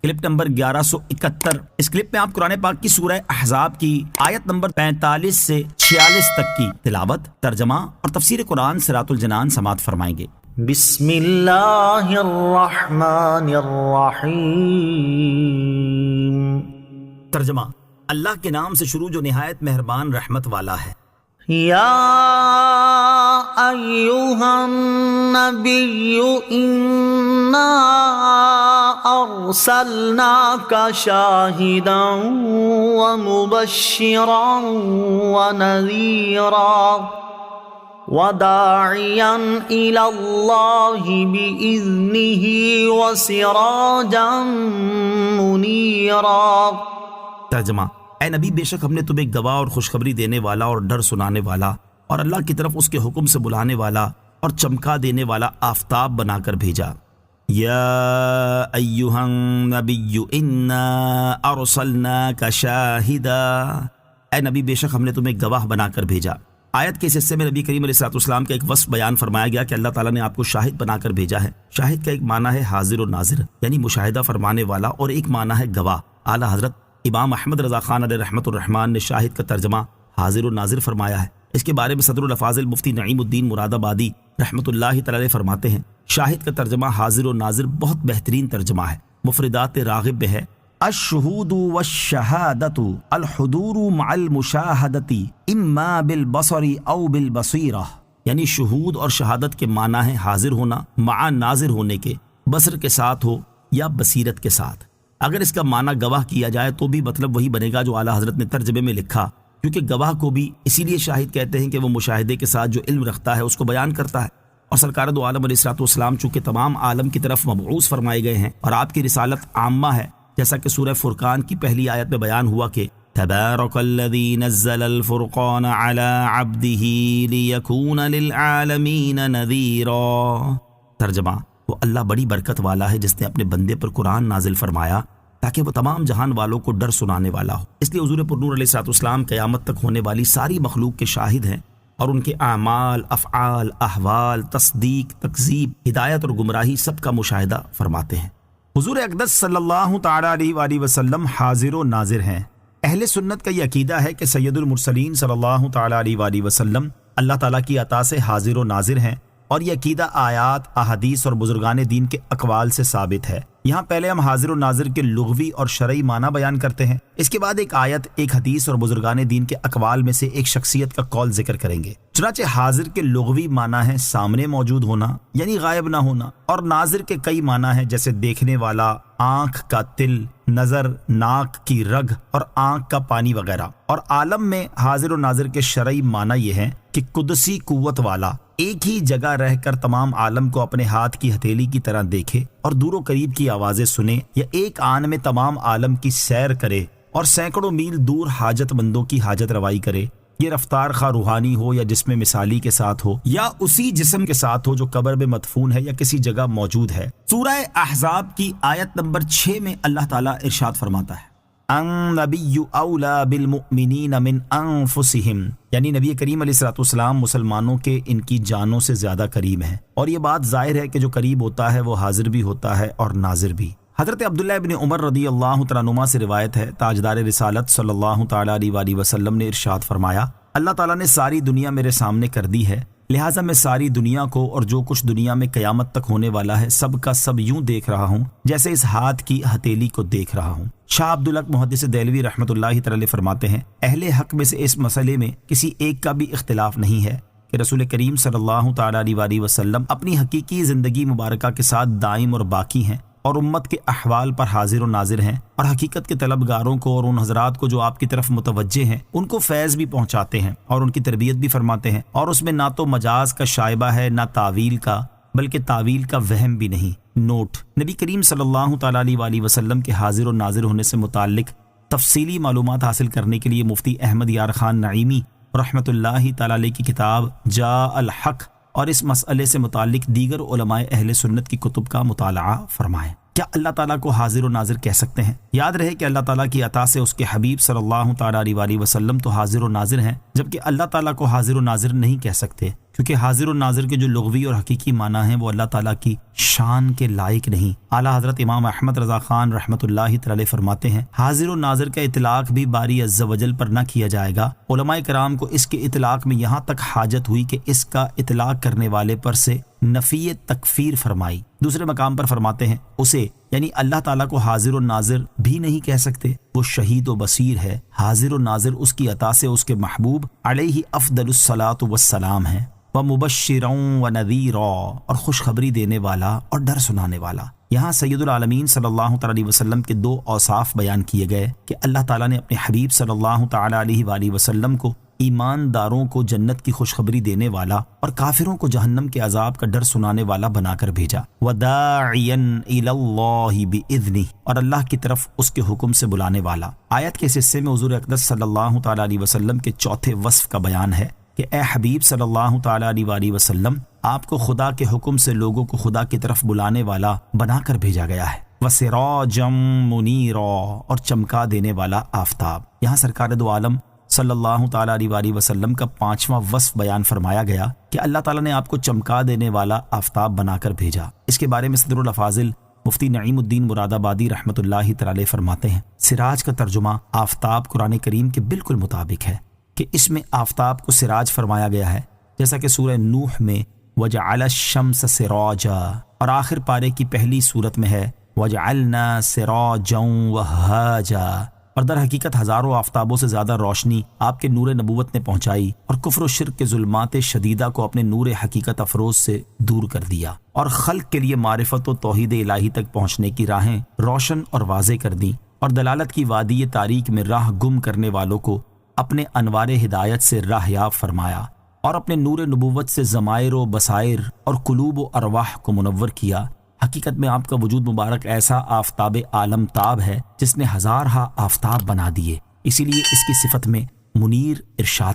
Clip number 1171۔ اس clip میں آپ قرآن پاک کی سورہ احزاب کی آیت نمبر 45 سے 46 تک کی تلاوت، ترجمہ اور تفسیر قرآن صراط الجنان سماعت فرمائیں گے۔ بسم اللہ الرحمن الرحیم۔ ترجمہ: اللہ کے نام سے شروع جو نہایت مہربان رحمت والا ہے۔ یا ایہا النبی انا ارسلناک شاہدا ومبشرا ونذیرا وداعیا الی اللہ بإذنہ وسراجا منیرا۔ ترجمہ: اے نبی، بے شک ہم نے تمہیں گواہ اور خوشخبری دینے والا اور ڈر سنانے والا اور اللہ کی طرف اس کے حکم سے بلانے والا اور چمکا دینے والا آفتاب بنا کر بھیجا۔ یا ایہا النبی انا ارسلناک شاہدا، اے نبی بے شک ہم نے تمہیں گواہ بنا کر بھیجا۔ آیت کے اس حصے میں نبی کریم علیہ الصلوۃ والسلام کا ایک وصف بیان فرمایا گیا کہ اللہ تعالیٰ نے آپ کو شاہد بنا کر بھیجا ہے۔ شاہد کا ایک معنی ہے حاضر و ناظر، یعنی مشاہدہ فرمانے والا، اور ایک معنی ہے گواہ۔ اعلیٰ حضرت امام احمد رضا خان علیہ رحمۃ الرحمن نے شاہد کا ترجمہ حاضر و ناظر فرمایا ہے۔ اس کے بارے میں صدر الافاضل مفتی نعیم الدین مراد آبادی رحمۃ اللہ تعالی علیہ فرماتے ہیں، شاہد کا ترجمہ حاضر و ناظر بہت بہترین ترجمہ ہے۔ مفردات راغب میں ہے الشہود والشہادۃ الحضور مع المشاہدۃ اما بالبصر او بالبصیرہ، یعنی شہود اور شہادت کے معنی ہے حاضر ہونا مع ناظر ہونے کے، بصر کے ساتھ ہو یا بصیرت کے ساتھ۔ اگر اس کا معنی گواہ کیا جائے تو بھی مطلب وہی بنے گا جو اعلیٰ حضرت نے ترجمے میں لکھا، کیونکہ گواہ کو بھی اسی لیے شاہد کہتے ہیں کہ وہ مشاہدے کے ساتھ جو علم رکھتا ہے اس کو بیان کرتا ہے۔ اور سرکار دو عالم علیہ الصلوۃ والسلام چونکہ تمام عالم کی طرف مبعوث فرمائے گئے ہیں اور آپ کی رسالت عامہ ہے، جیسا کہ سورہ فرقان کی پہلی آیت میں بیان ہوا کہ تبارک الذی نزل الفرقان علی عبدہ لیکون للعالمین نذیرا۔ ترجمہ: وہ اللہ بڑی برکت والا ہے جس نے اپنے بندے پر قرآن نازل فرمایا تاکہ وہ تمام جہان والوں کو ڈر سنانے والا ہو۔ اس لیے حضور پرنور علیہ الصلوۃ والسلام قیامت تک ہونے والی ساری مخلوق کے شاہد ہیں اور ان کے اعمال، افعال، احوال، تصدیق، تکذیب، ہدایت اور گمراہی سب کا مشاہدہ فرماتے ہیں۔ حضور اقدس صلی اللہ تعالیٰ علیہ وآلہ وسلم حاضر و ناظر ہیں۔ اہل سنت کا یہ عقیدہ ہے کہ سید المرسلین صلی اللہ تعالیٰ علیہ وآلہ وسلم اللہ تعالیٰ کی عطا سے حاضر و ناظر ہیں، اور یہ عقیدہ آیات، احادیث اور بزرگان دین کے اقوال سے ثابت ہے۔ یہاں پہلے ہم حاضر و ناظر کے لغوی اور شرعی معنی بیان کرتے ہیں، اس کے بعد ایک آیت، ایک حدیث اور بزرگان دین کے اقوال میں سے ایک شخصیت کا قول ذکر کریں گے۔ چنانچہ حاضر کے لغوی معنی ہے سامنے موجود ہونا، یعنی غائب نہ ہونا، اور ناظر کے کئی معنی ہیں جیسے دیکھنے والا، آنکھ کا تل، نظر، ناک کی رگ اور آنکھ کا پانی وغیرہ۔ اور عالم میں حاضر و ناظر کے شرعی معنی یہ ہیں کہ قدسی قوت والا، ایک ہی جگہ رہ کر تمام عالم کو اپنے ہاتھ کی ہتھیلی کی طرح دیکھے اور دور و قریب کی آوازیں سنے، یا ایک آن میں تمام عالم کی سیر کرے اور سینکڑوں میل دور حاجت مندوں کی حاجت روائی کرے۔ یہ رفتار خواہ روحانی ہو یا جسم مثالی کے ساتھ ہو یا اسی جسم کے ساتھ ہو جو قبر میں مدفون ہے یا کسی جگہ موجود ہے۔ سورہ احزاب کی آیت نمبر 6 میں اللہ تعالیٰ ارشاد فرماتا ہے النبی اولی بالمؤمنین من انفسہم، یعنی نبی کریم علیہ الصلوۃ والسلام مسلمانوں کے ان کی جانوں سے زیادہ قریب ہیں، اور یہ بات ظاہر ہے کہ جو قریب ہوتا ہے وہ حاضر بھی ہوتا ہے اور ناظر بھی۔ حضرت عبداللہ ابن عمر رضی اللہ تعالیٰ عنہما سے روایت ہے، تاجدار رسالت صلی اللہ تعالیٰ علیہ وآلہ وسلم نے ارشاد فرمایا، اللہ تعالیٰ نے ساری دنیا میرے سامنے کر دی ہے، لہٰذا میں ساری دنیا کو اور جو کچھ دنیا میں قیامت تک ہونے والا ہے سب کا سب یوں دیکھ رہا ہوں جیسے اس ہاتھ کی ہتھیلی کو دیکھ رہا ہوں۔ شاہ عبدالحق محدث دہلوی رحمۃ اللہ تعالی فرماتے ہیں، اہل حق میں سے اس مسئلے میں کسی ایک کا بھی اختلاف نہیں ہے کہ رسول کریم صلی اللہ تعالیٰ علیہ وآلہ وسلم اپنی حقیقی زندگی مبارکہ کے ساتھ دائم اور باقی ہیں اور امت کے احوال پر حاضر و ناظر ہیں، اور حقیقت کے طلبگاروں کو اور ان حضرات کو جو آپ کی طرف متوجہ ہیں ان کو فیض بھی پہنچاتے ہیں اور ان کی تربیت بھی فرماتے ہیں، اور اس میں نہ تو مجاز کا شائبہ ہے نہ تعویل کا، بلکہ تعویل کا وہم بھی نہیں۔ نوٹ: نبی کریم صلی اللہ تعالیٰ علیہ وآلہ وسلم کے حاضر و ناظر ہونے سے متعلق تفصیلی معلومات حاصل کرنے کے لیے مفتی احمد یار خان نعیمی رحمۃ اللہ تعالیٰ علیہ کی کتاب جاء الحق اور اس مسئلے سے متعلق دیگر علماء اہل سنت کی کتب کا مطالعہ فرمائیں۔ کیا اللہ تعالیٰ کو حاضر و ناظر کہہ سکتے ہیں؟ یاد رہے کہ اللہ تعالیٰ کی عطا سے اس کے حبیب صلی اللہ تعالیٰ علیہ وآلہ وسلم تو حاضر و ناظر ہیں، جبکہ اللہ تعالیٰ کو حاضر و ناظر نہیں کہہ سکتے، کیونکہ حاضر و ناظر کے جو لغوی اور حقیقی معنی ہیں وہ اللہ تعالیٰ کی شان کے لائق نہیں۔ اعلیٰ حضرت امام احمد رضا خان رحمۃ اللہ تعالی فرماتے ہیں حاضر و ناظر کا اطلاق بھی باری عز و جل پر نہ کیا جائے گا۔ علماء کرام کو اس کے اطلاق میں یہاں تک حاجت ہوئی کہ اس کا اطلاق کرنے والے پر سے نفی تکفیر فرمائی۔ دوسرے مقام پر فرماتے ہیں اسے یعنی اللہ تعالیٰ کو حاضر و ناظر بھی نہیں کہہ سکتے، وہ شہید و بصیر ہے۔ حاضر و ناظر اس کی عطا سے اس کے محبوب علیہ افضل الصلاۃ والسلام ہے، ومبشرا ونذیرا، اور خوشخبری دینے والا اور ڈر سنانے والا۔ یہاں سید العالمین صلی اللہ تعالی علیہ وسلم کے دو اوصاف بیان کیے گئے کہ اللہ تعالیٰ نے اپنے حبیب صلی اللہ تعالی علیہ وآلہ وسلم کو ایمانداروں کو جنت کی خوشخبری دینے والا اور کافروں کو جہنم کے عذاب کا ڈر سنانے والا بنا کر بھیجا۔ وَدَاعِيًا إِلَى اللَّهِ بِإِذْنِهِ، اور اللہ کی طرف اس کے حکم سے بلانے والا۔ آیت کے اس حصے میں حضور اقدس صلی اللہ تعالی علیہ وسلم کے چوتھے وصف کا بیان ہے کہ اے حبیب صلی اللہ تعالی علیہ وآلہ وسلم، آپ کو خدا کے حکم سے لوگوں کو خدا کی طرف بلانے والا بنا کر بھیجا گیا ہے۔ وَسِرَاجًا مُنِيرًا، اور چمکا دینے والا آفتاب۔ یہاں سرکار دو عالم صلی اللہ تعالی علیہ وآلہ وسلم کا پانچواں وصف بیان فرمایا گیا کہ اللہ تعالیٰ نے آپ کو چمکا دینے والا آفتاب بنا کر بھیجا۔ اس کے بارے میں صدر الافاضل مفتی نعیم الدین مراد آبادی رحمۃ اللہ تعالی فرماتے ہیں سراج کا ترجمہ آفتاب قرآن کریم کے بالکل مطابق ہے کہ اس میں آفتاب کو سراج فرمایا گیا ہے، جیسا کہ سورہ نوح میں وجعل الشمس سراجا، اور آخر پارے کی پہلی صورت میں ہے وجعلنا سراجا وہاجا۔ اور در حقیقت ہزاروں آفتابوں سے زیادہ روشنی آپ کے نور نبوت نے پہنچائی اور کفر و شرک کے ظلمات شدیدہ کو اپنے نور حقیقت افروز سے دور کر دیا، اور خلق کے لیے معرفت و توحید الہی تک پہنچنے کی راہیں روشن اور واضح کر دیں، اور دلالت کی وادی تاریک میں راہ گم کرنے والوں کو اپنے انوار ہدایت سے راہ یاب فرمایا، اور اپنے نور نبوت سے ضمائر و بصائر اور قلوب و ارواح کو منور کیا۔ حقیقت میں آپ کا وجود مبارک ایسا آفتاب عالم تاب ہے جس نے ہزارہا آفتاب بنا دیے، اسی لیے اس کی صفت میں منیر ارشاد